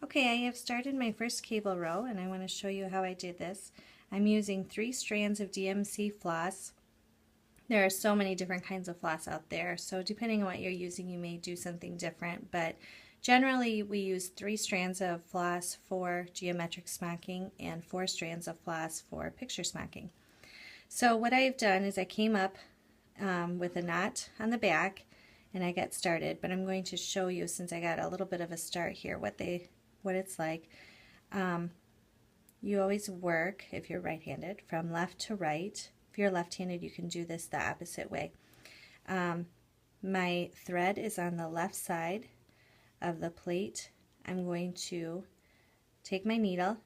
Okay, I have started my first cable row and I want to show you how I did this. I'm using 3 strands of DMC floss. There are so many different kinds of floss out there, so depending on what you're using you may do something different, but generally we use 3 strands of floss for geometric smocking and 4 strands of floss for picture smocking. So what I've done is I came up with a knot on the back and I got started, but I'm going to show you, since I got a little bit of a start here, what it's like. You always work, if you're right-handed, from left to right. If you're left-handed, you can do this the opposite way. My thread is on the left side of the plate. I'm going to take my needle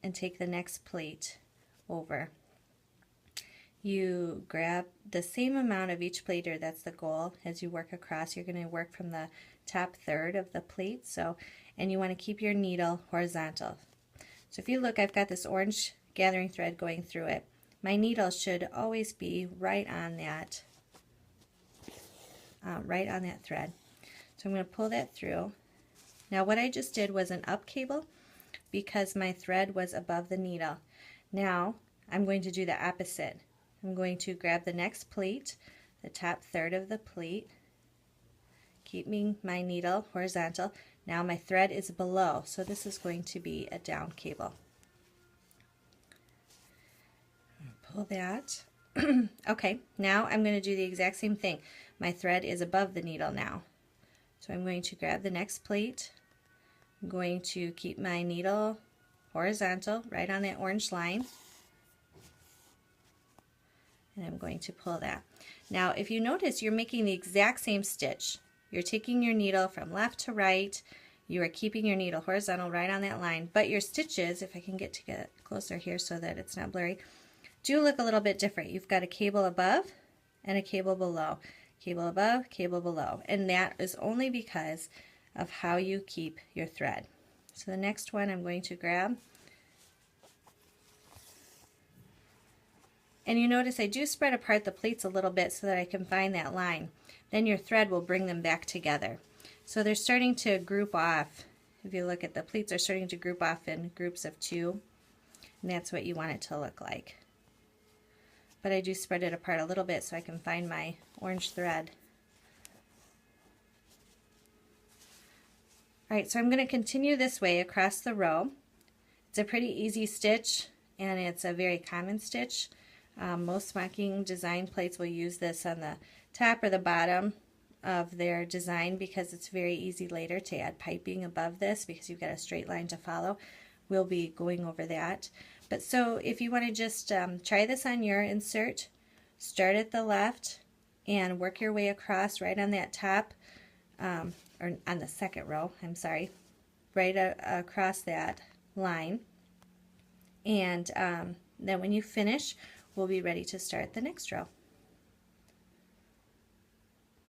and take the next plate over. You grab the same amount of each plate, or that's the goal. As you work across, you're going to work from the top third of the plate, and you want to keep your needle horizontal. So if you look, I've got this orange gathering thread going through it. My needle should always be right on that thread. So I'm going to pull that through. Now what I just did was an up cable because my thread was above the needle. Now I'm going to do the opposite. I'm going to grab the next plate, the top third of the plate, keeping my needle horizontal. Now my thread is below, so this is going to be a down cable. Pull that. Okay, now I'm going to do the exact same thing. My thread is above the needle now. So I'm going to grab the next plate. I'm going to keep my needle horizontal right on that orange line. And I'm going to pull that. Now if you notice, you're making the exact same stitch. You're taking your needle from left to right. You are keeping your needle horizontal right on that line, but your stitches, if I can get closer here so that it's not blurry, do look a little bit different. You've got a cable above and a cable below. Cable above, cable below. And that is only because of how you keep your thread. So the next one I'm going to grab. And you notice I do spread apart the plates a little bit so that I can find that line. Then your thread will bring them back together. So they're starting to group off. If you look at the pleats, are starting to group off in groups of 2. And that's what you want it to look like. But I do spread it apart a little bit so I can find my orange thread. Alright, so I'm going to continue this way across the row. It's a pretty easy stitch and it's a very common stitch. Most smocking design plates will use this on the top or the bottom of their design because it's very easy later to add piping above this because you've got a straight line to follow. We'll be going over that. But so if you want to just try this on your insert, start at the left and work your way across right on that top, or on the second row, I'm sorry, right across that line. And then when you finish, we'll be ready to start the next row.